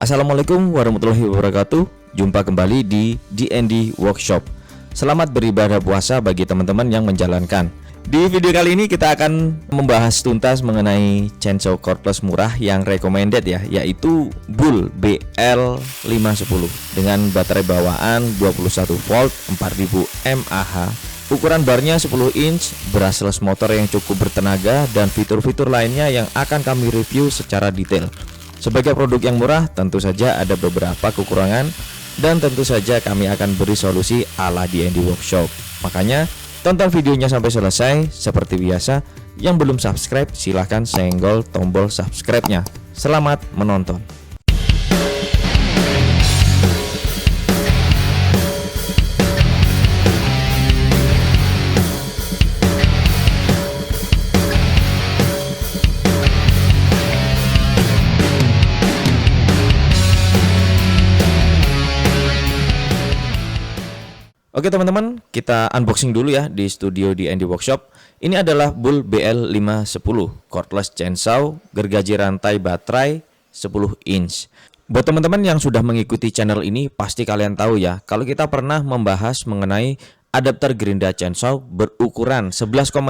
Assalamualaikum warahmatullahi wabarakatuh. Jumpa kembali di DND Workshop. Selamat beribadah puasa bagi teman-teman yang menjalankan. Di video kali ini kita akan membahas tuntas mengenai chainsaw cordless murah yang recommended ya, yaitu Bull BL510 dengan baterai bawaan 21 volt 4000 mAh. Ukuran barnya 10 inch, brushless motor yang cukup bertenaga, dan fitur-fitur lainnya yang akan kami review secara detail. Sebagai produk yang murah, tentu saja ada beberapa kekurangan, dan tentu saja kami akan beri solusi ala DND Workshop. Makanya, tonton videonya sampai selesai. Seperti biasa, yang belum subscribe silahkan senggol tombol subscribe-nya. Selamat menonton. Oke teman-teman, kita unboxing dulu ya di studio DND Workshop. Ini adalah Bull BL510 cordless chainsaw gergaji rantai baterai 10 inch. Buat teman-teman yang sudah mengikuti channel ini, pasti kalian tahu ya, kalau kita pernah membahas mengenai adapter gerinda chainsaw berukuran 11,5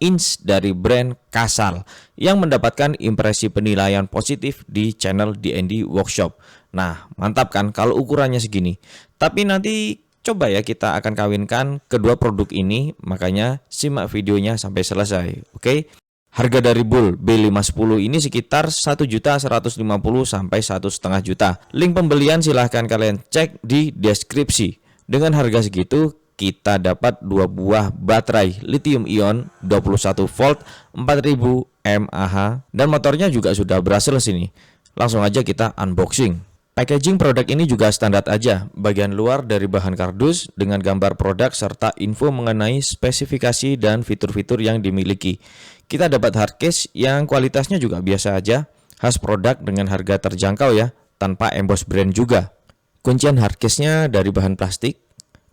inch dari brand Casal yang mendapatkan impresi penilaian positif di channel DND Workshop. Nah, mantap kan kalau ukurannya segini. Tapi nanti coba ya kita akan kawinkan kedua produk ini, makanya simak videonya sampai selesai. Oke. Harga dari Bull B510 ini sekitar 1.150.000 sampai 1,5 juta. Link pembelian silahkan kalian cek di deskripsi. Dengan harga segitu kita dapat dua buah baterai lithium ion 21 volt 4000 mAh, dan motornya juga sudah brushless ini. Langsung aja kita unboxing. Packaging produk ini juga standar aja, bagian luar dari bahan kardus dengan gambar produk serta info mengenai spesifikasi dan fitur-fitur yang dimiliki. Kita dapat hardcase yang kualitasnya juga biasa aja, khas produk dengan harga terjangkau ya, tanpa emboss brand juga. Kuncian hardcase-nya dari bahan plastik.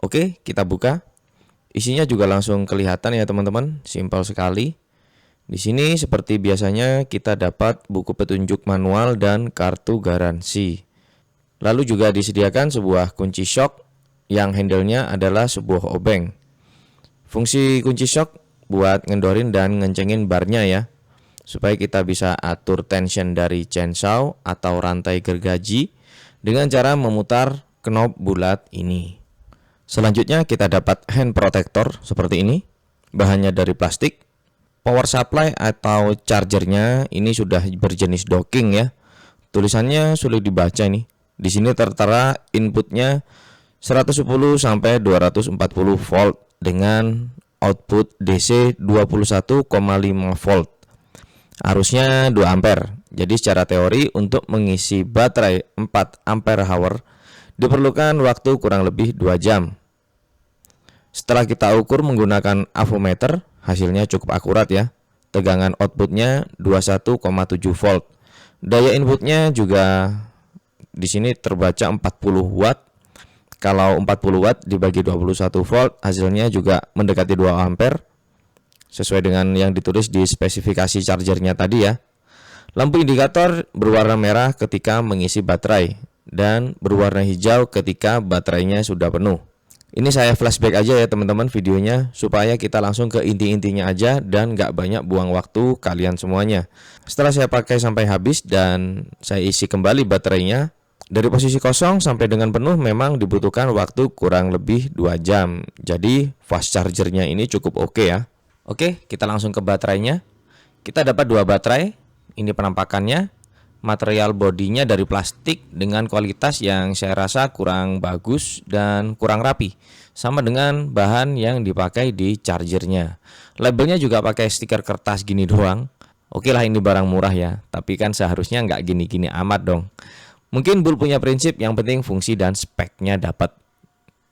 Oke, kita buka. Isinya juga langsung kelihatan ya teman-teman, simpel sekali. Di sini seperti biasanya kita dapat buku petunjuk manual dan kartu garansi. Lalu juga disediakan sebuah kunci shock yang handle-nya adalah sebuah obeng. Fungsi kunci shock buat ngendorin dan ngencengin barnya ya, supaya kita bisa atur tension dari chainsaw atau rantai gergaji dengan cara memutar knob bulat ini. Selanjutnya kita dapat hand protector seperti ini, bahannya dari plastik. Power supply atau chargernya ini sudah berjenis docking ya. Tulisannya sulit dibaca nih. Di sini tertera inputnya 110 sampai 240 volt dengan output DC 21,5 volt. Arusnya 2 ampere. Jadi secara teori untuk mengisi baterai 4 ampere hour diperlukan waktu kurang lebih 2 jam. Setelah kita ukur menggunakan avometer, hasilnya cukup akurat ya. Tegangan outputnya 21,7 volt. Daya inputnya juga di sini terbaca 40 watt. Kalau 40 watt dibagi 21 volt, hasilnya juga mendekati 2 ampere. Sesuai dengan yang ditulis di spesifikasi chargernya tadi ya. Lampu indikator berwarna merah ketika mengisi baterai dan berwarna hijau ketika baterainya sudah penuh. Ini saya flashback aja ya teman-teman videonya, supaya kita langsung ke inti-intinya aja dan nggak banyak buang waktu kalian semuanya. Setelah saya pakai sampai habis dan saya isi kembali baterainya, dari posisi kosong sampai dengan penuh memang dibutuhkan waktu kurang lebih 2 jam. Jadi fast chargernya ini cukup oke ya. Oke, kita langsung ke baterainya. Kita dapat 2 baterai. Ini penampakannya. Material bodinya dari plastik dengan kualitas yang saya rasa kurang bagus dan kurang rapi. Sama dengan bahan yang dipakai di chargernya. Labelnya juga pakai stiker kertas gini doang. Oke lah, ini barang murah ya, tapi kan seharusnya nggak gini-gini amat dong. Mungkin Bull punya prinsip yang penting fungsi dan speknya dapat.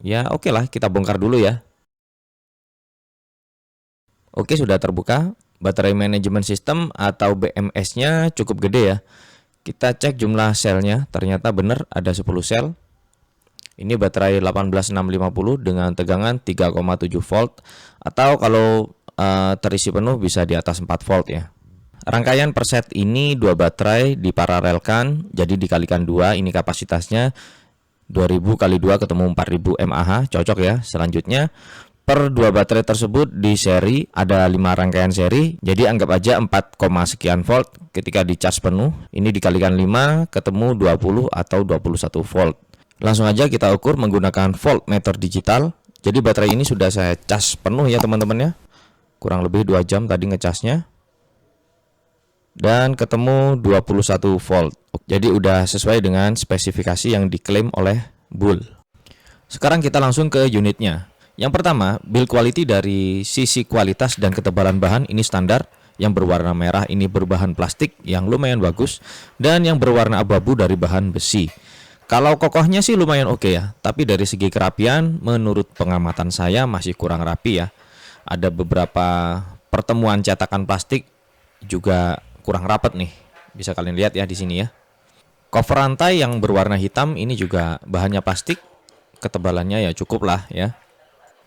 Ya oke lah, kita bongkar dulu ya. Oke, sudah terbuka. Baterai management system atau BMS-nya cukup gede ya. Kita cek jumlah selnya, ternyata benar ada 10 sel. Ini baterai 18650 dengan tegangan 3,7 volt, atau kalau terisi penuh bisa di atas 4 volt ya. Rangkaian per set ini 2 baterai diparalelkan, jadi dikalikan 2, ini kapasitasnya 2000 kali 2 ketemu 4000 mAh, cocok ya. Selanjutnya per 2 baterai tersebut di seri ada 5 rangkaian seri, jadi anggap aja 4, sekian volt ketika di charge penuh. Ini dikalikan 5 ketemu 20 atau 21 volt. Langsung aja kita ukur menggunakan voltmeter digital. Jadi baterai ini sudah saya cas penuh ya teman-teman ya. Kurang lebih 2 jam tadi ngecasnya. Dan ketemu 21 volt. Jadi udah sesuai dengan spesifikasi yang diklaim oleh Bull. Sekarang kita langsung ke unitnya. Yang pertama, build quality dari sisi kualitas dan ketebalan bahan ini standar. Yang berwarna merah ini berbahan plastik yang lumayan bagus, dan yang berwarna abu-abu dari bahan besi. Kalau kokohnya sih lumayan oke ya, tapi dari segi kerapian menurut pengamatan saya masih kurang rapi ya. Ada beberapa pertemuan cetakan plastik juga kurang rapat nih. Bisa kalian lihat ya di sini ya. Cover rantai yang berwarna hitam ini juga bahannya plastik, ketebalannya ya cukup lah ya.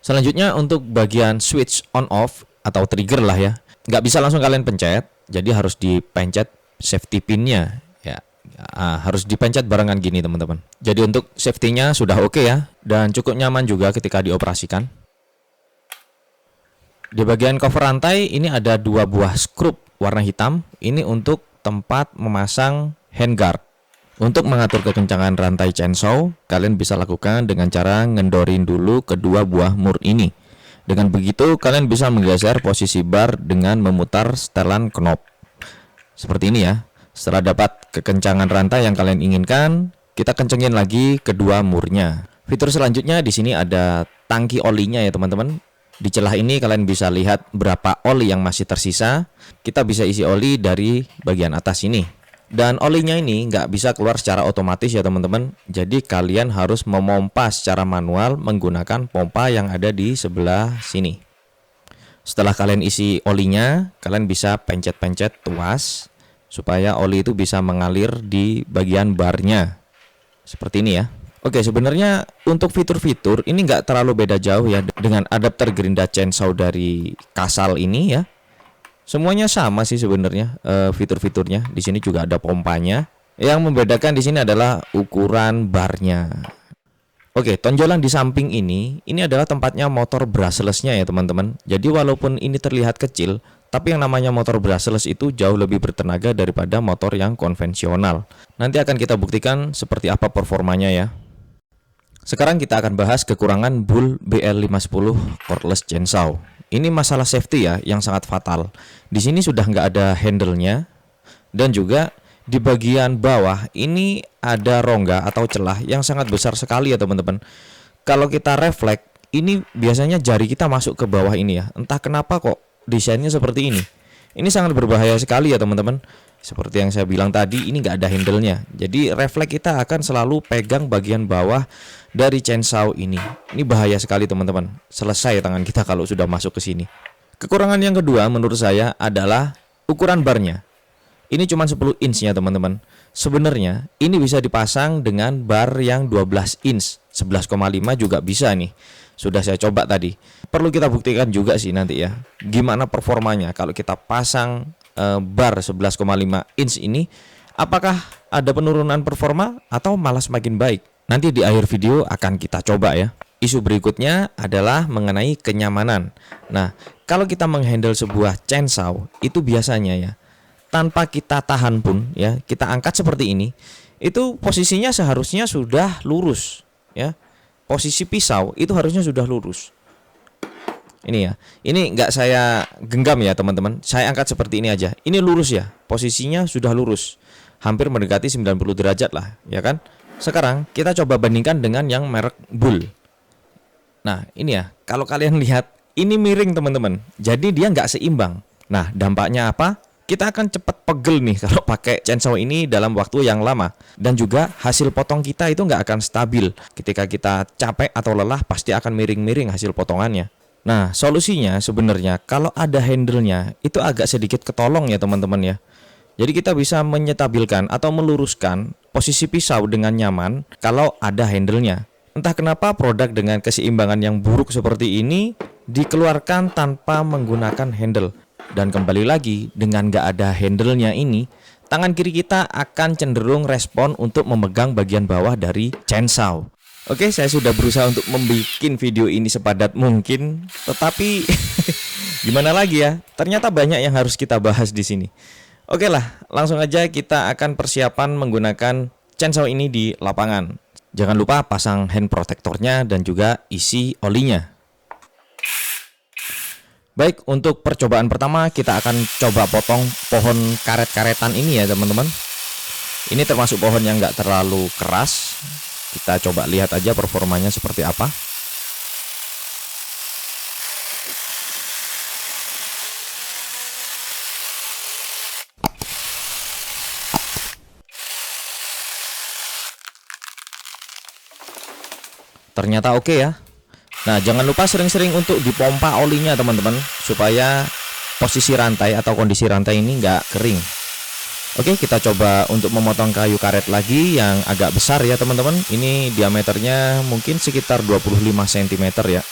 Selanjutnya untuk bagian switch on off atau trigger lah ya, nggak bisa langsung kalian pencet, jadi harus dipencet safety pinnya ya. Harus dipencet barengan gini teman-teman. Jadi untuk safety-nya sudah oke ya, dan cukup nyaman juga ketika dioperasikan. Di bagian cover rantai ini ada 2 buah skrup warna hitam, ini untuk tempat memasang handguard. Untuk mengatur kekencangan rantai chainsaw, kalian bisa lakukan dengan cara ngendorin dulu kedua buah mur ini. Dengan begitu, kalian bisa menggeser posisi bar dengan memutar setelan knob. Seperti ini ya. Setelah dapat kekencangan rantai yang kalian inginkan, kita kencengin lagi kedua murnya. Fitur selanjutnya di sini ada tangki olinya ya teman-teman. Di celah ini kalian bisa lihat berapa oli yang masih tersisa. Kita bisa isi oli dari bagian atas ini. Dan olinya ini nggak bisa keluar secara otomatis ya teman-teman. Jadi kalian harus memompa secara manual menggunakan pompa yang ada di sebelah sini. Setelah kalian isi olinya, kalian bisa pencet-pencet tuas supaya oli itu bisa mengalir di bagian barnya. Seperti ini ya. Oke, sebenarnya untuk fitur-fitur ini nggak terlalu beda jauh ya dengan adapter gerinda chainsaw dari Casal ini ya. Semuanya sama sih sebenarnya fitur-fiturnya. Di sini juga ada pompanya. Yang membedakan di sini adalah ukuran barnya. Oke, tonjolan di samping ini adalah tempatnya motor brushless-nya ya teman-teman. Jadi walaupun ini terlihat kecil, tapi yang namanya motor brushless itu jauh lebih bertenaga daripada motor yang konvensional. Nanti akan kita buktikan seperti apa performanya ya. Sekarang kita akan bahas kekurangan Bull BL510 cordless chainsaw. Ini masalah safety ya yang sangat fatal. Di sini sudah nggak ada handle-nya, dan juga di bagian bawah ini ada rongga atau celah yang sangat besar sekali ya teman-teman. Kalau kita refleks, ini biasanya jari kita masuk ke bawah ini ya. Entah kenapa kok desainnya seperti ini. Ini sangat berbahaya sekali ya teman-teman. Seperti yang saya bilang tadi, ini nggak ada handle-nya. Jadi refleks kita akan selalu pegang bagian bawah dari chainsaw ini. Ini bahaya sekali teman-teman. Selesai tangan kita kalau sudah masuk ke sini. Kekurangan yang kedua menurut saya adalah ukuran barnya. Ini cuma 10 inch ya teman-teman. Sebenarnya ini bisa dipasang dengan bar yang 12 inch. 11,5 juga bisa nih. Sudah saya coba tadi. Perlu kita buktikan juga sih nanti ya. Gimana performanya kalau kita pasang bar 11,5 inch ini, apakah ada penurunan performa atau malah semakin baik? Nanti di akhir video akan kita coba ya. Isu berikutnya adalah mengenai kenyamanan. Nah, kalau kita menghandle sebuah chainsaw itu biasanya ya, tanpa kita tahan pun ya, kita angkat seperti ini, itu posisinya seharusnya sudah lurus ya. Posisi pisau itu harusnya sudah lurus. Ini ya, ini nggak saya genggam ya teman-teman. Saya angkat seperti ini aja. Ini lurus ya, posisinya sudah lurus, hampir mendekati 90 derajat lah, ya kan? Sekarang kita coba bandingkan dengan yang merek Bull. Nah ini ya, kalau kalian lihat ini miring teman-teman. Jadi dia nggak seimbang. Nah dampaknya apa? Kita akan cepat pegel nih kalau pakai chainsaw ini dalam waktu yang lama. Dan juga hasil potong kita itu nggak akan stabil. Ketika kita capek atau lelah pasti akan miring-miring hasil potongannya. Nah solusinya sebenarnya kalau ada handle-nya itu agak sedikit ketolong ya teman-teman ya. Jadi kita bisa menyetabilkan atau meluruskan posisi pisau dengan nyaman kalau ada handle-nya. Entah kenapa produk dengan keseimbangan yang buruk seperti ini dikeluarkan tanpa menggunakan handle. Dan kembali lagi, dengan gak ada handle-nya ini, tangan kiri kita akan cenderung respon untuk memegang bagian bawah dari chainsaw. Oke, saya sudah berusaha untuk membuat video ini sepadat mungkin, tetapi gimana lagi ya? Ternyata banyak yang harus kita bahas di sini. Oke lah, langsung aja kita akan persiapan menggunakan chainsaw ini di lapangan. Jangan lupa pasang hand protectornya dan juga isi olinya. Baik, untuk percobaan pertama kita akan coba potong pohon karet-karetan ini ya teman-teman. Ini termasuk pohon yang nggak terlalu keras. Kita coba lihat aja performanya seperti apa. Ternyata oke ya. Nah, jangan lupa sering-sering untuk dipompa olinya teman-teman, supaya posisi rantai atau kondisi rantai ini nggak kering. Oke, kita coba untuk memotong kayu karet lagi yang agak besar ya teman-teman. Ini diameternya mungkin sekitar 25 cm ya.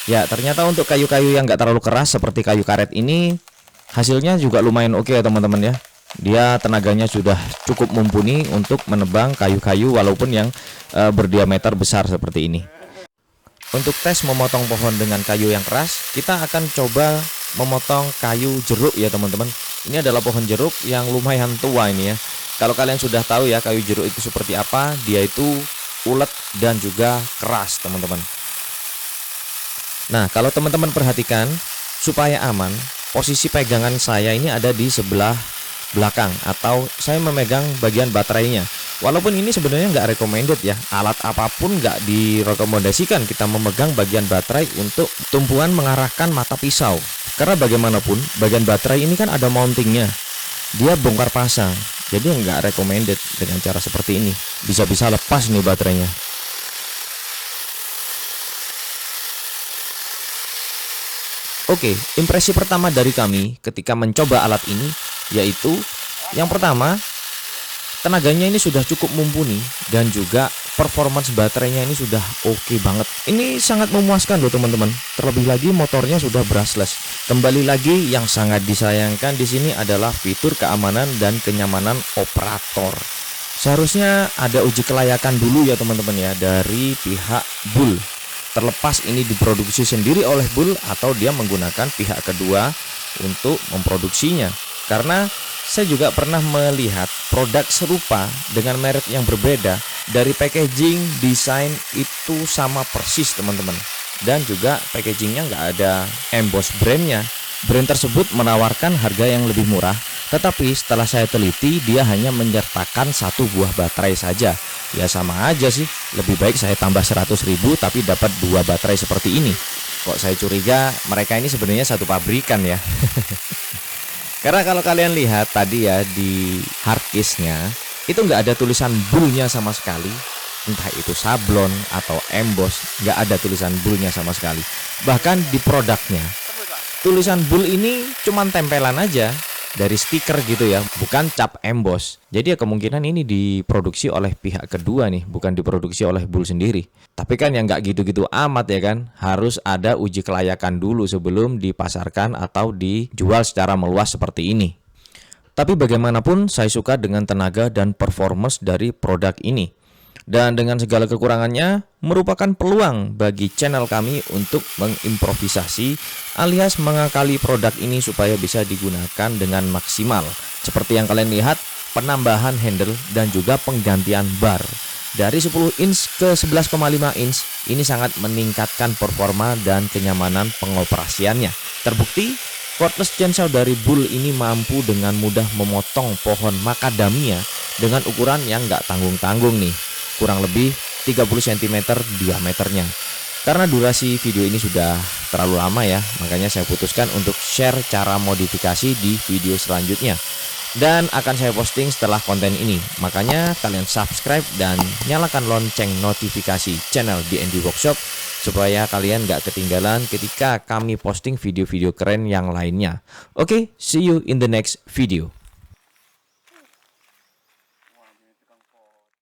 Ya, ternyata untuk kayu-kayu yang nggak terlalu keras seperti kayu karet ini hasilnya juga lumayan oke ya teman-teman ya. Dia tenaganya sudah cukup mumpuni untuk menebang kayu-kayu walaupun yang berdiameter besar seperti ini. Untuk tes memotong pohon dengan kayu yang keras, kita akan coba memotong kayu jeruk ya teman-teman. Ini adalah pohon jeruk yang lumayan tua ini ya. Kalau kalian sudah tahu ya kayu jeruk itu seperti apa, dia itu ulet dan juga keras teman-teman. Nah, kalau teman-teman perhatikan, supaya aman, posisi pegangan saya ini ada di sebelah belakang atau saya memegang bagian baterainya. Walaupun ini sebenarnya nggak recommended ya, alat apapun nggak direkomendasikan kita memegang bagian baterai untuk tumpuan mengarahkan mata pisau. Karena bagaimanapun, bagian baterai ini kan ada mountingnya, dia bongkar pasang, jadi nggak recommended dengan cara seperti ini. Bisa-bisa lepas nih baterainya. Oke, impresi pertama dari kami ketika mencoba alat ini yaitu yang pertama, tenaganya ini sudah cukup mumpuni dan juga performance baterainya ini sudah oke banget. Ini sangat memuaskan loh teman-teman. Terlebih lagi motornya sudah brushless. Kembali lagi yang sangat disayangkan di sini adalah fitur keamanan dan kenyamanan operator. Seharusnya ada uji kelayakan dulu ya teman-teman ya dari pihak Bull. Terlepas ini diproduksi sendiri oleh Bull atau dia menggunakan pihak kedua untuk memproduksinya. Karena saya juga pernah melihat produk serupa dengan merek yang berbeda, dari packaging, desain itu sama persis teman-teman. Dan juga packagingnya nggak ada emboss brandnya. Brand tersebut menawarkan harga yang lebih murah, tetapi setelah saya teliti dia hanya menyertakan satu buah baterai saja. Ya sama aja sih, lebih baik saya tambah 100.000 tapi dapat dua baterai seperti ini. Kok saya curiga mereka ini sebenarnya satu pabrikan ya. Karena kalau kalian lihat tadi ya di hardcase-nya itu nggak ada tulisan Bull-nya sama sekali. Entah itu sablon atau emboss, nggak ada tulisan Bull-nya sama sekali. Bahkan di produknya tulisan Bull ini cuman tempelan aja dari stiker gitu ya, bukan cap emboss. Jadi ya kemungkinan ini diproduksi oleh pihak kedua nih, bukan diproduksi oleh Bull sendiri. Tapi kan yang nggak gitu-gitu amat ya kan, harus ada uji kelayakan dulu sebelum dipasarkan atau dijual secara meluas seperti ini. Tapi bagaimanapun saya suka dengan tenaga dan performance dari produk ini. Dan dengan segala kekurangannya merupakan peluang bagi channel kami untuk mengimprovisasi alias mengakali produk ini supaya bisa digunakan dengan maksimal. Seperti yang kalian lihat, penambahan handle dan juga penggantian bar. Dari 10 inch ke 11,5 inch ini sangat meningkatkan performa dan kenyamanan pengoperasiannya. Terbukti, cordless chainsaw dari Bull ini mampu dengan mudah memotong pohon macadamia dengan ukuran yang nggak tanggung-tanggung nih. Kurang lebih 30 cm diameternya. Karena durasi video ini sudah terlalu lama ya, makanya saya putuskan untuk share cara modifikasi di video selanjutnya. dan akan saya posting setelah konten ini. Makanya kalian subscribe dan nyalakan lonceng notifikasi channel D&D Workshop supaya kalian gak ketinggalan ketika kami posting video-video keren yang lainnya. Oke, see you in the next video.